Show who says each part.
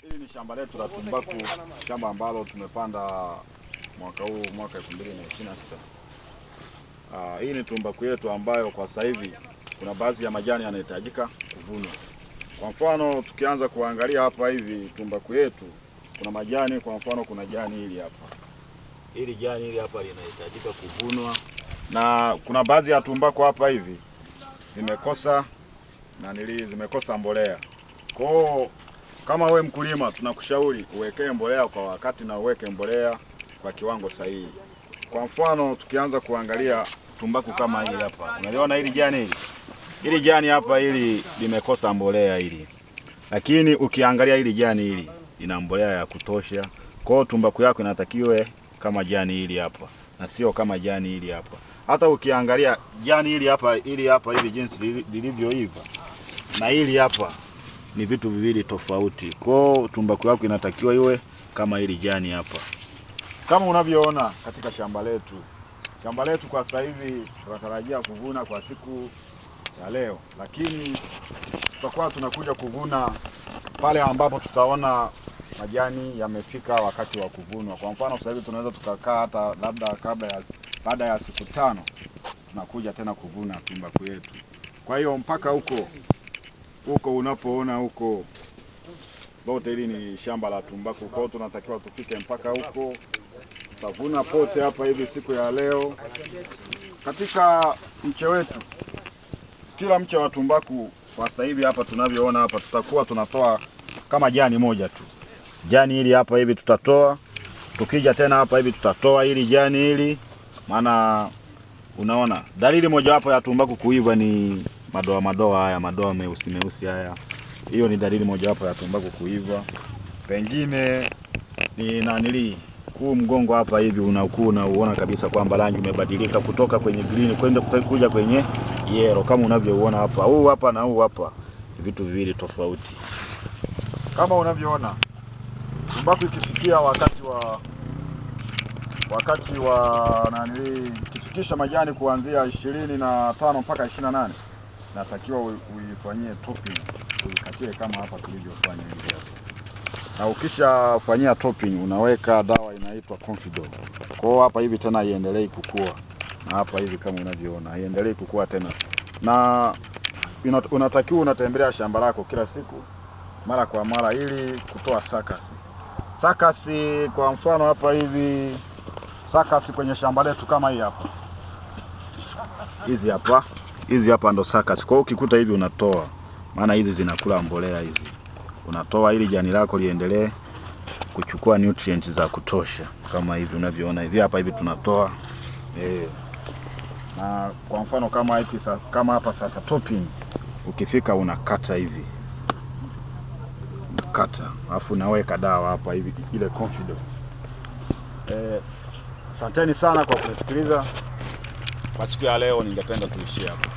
Speaker 1: Hili ni shamba letu la tumbaku, shamba ambalo tumepanda mwaka huu, mwaka 2026. Hii ni tumbaku yetu ambayo kwa sasa hivi kuna baadhi ya majani yanahitajika kuvunwa. Kwa mfano tukianza kuangalia hapa hivi tumbaku yetu, kuna majani, kwa mfano kuna jani hili hapa. Hili jani hili hapa linahitajika kuvunwa, na kuna baadhi ya tumbaku hapa hivi zimekosa mbolea. Kwa kama we mkulima, tunakushauri uwekee mbolea kwa wakati na uweke mbolea kwa kiwango sahihi. Kwa mfano tukianza kuangalia tumbaku kama hili hapa, unaliona hili jani hili jani hapa hili limekosa mbolea hili, lakini ukiangalia hili jani hili ina mbolea ya kutosha. Kwa hiyo tumbaku yako inatakiwe kama jani hili hapa na sio kama jani hili hapa. Hata ukiangalia jani hili hapa jinsi lilivyoiva na hili hapa ni vitu viwili tofauti. Kwa tumbaku yako inatakiwa iwe kama hili jani hapa. Kama unavyoona katika shamba letu kwa sasa hivi tunatarajia kuvuna kwa siku ya leo, lakini tutakuwa tunakuja kuvuna pale ambapo tutaona majani yamefika wakati wa kuvunwa. Kwa mfano sasa hivi tunaweza tukakaa hata labda baada ya siku 5 tunakuja tena kuvuna tumbaku yetu. Kwa hiyo mpaka huko unapoona huko lote hili ni shamba la tumbaku. Kwa hiyo tunatakiwa tufike mpaka huko, tutavuna pote hapa hivi siku ya leo. Katika mche wetu, kila mche wa tumbaku kwa sasa hivi hapa tunavyoona hapa, tutakuwa tunatoa kama jani moja tu. Jani hili hapa hivi tutatoa, tukija tena hapa hivi tutatoa hili jani hili. Maana unaona dalili moja hapo ya tumbaku kuiva ni madoa haya, madoa meusi haya. Hiyo ni dalili moja hapo ya tumbaku kuiva. Pengine ni huu mgongo hapa hivi unaona kabisa kwamba rangi umebadilika kutoka kwenye green kuja kwenye yellow kama unavyoona hapa. Huu hapa na huu hapa vitu viwili tofauti. Kama unavyoona tumbaku ikifikia wakati wa kifikisha majani kuanzia 25 mpaka 28, natakiwa uifanyie topping, uikatie kama hapa tulivyofanya hivi hapa. Na ukishafanyia topping unaweka dawa inaitwa Confido. Kwa hiyo hapa hivi tena iendelee kukua, na hapa hivi kama unavyoona iendelee kukua tena. Na unatakiwa unatembelea shamba lako kila siku mara kwa mara ili kutoa sakasi. Kwa mfano hapa hivi sakasi kwenye shamba letu kama hii hapa, hizi hapa ndo sakasi. Kwa hiyo ukikuta hivi unatoa, maana hizi zinakula mbolea hizi. Unatoa ili jani lako liendelee kuchukua nutrients za kutosha kama hivi unavyoona hivi hapa hivi tunatoa. Na kwa mfano kama hapa sasa topping, ukifika unakata hivi, alafu naweka dawa hapa hivi ile Confido. Asanteni sana kwa kunisikiliza. Kwa siku ya leo ningependa tuishie hapa.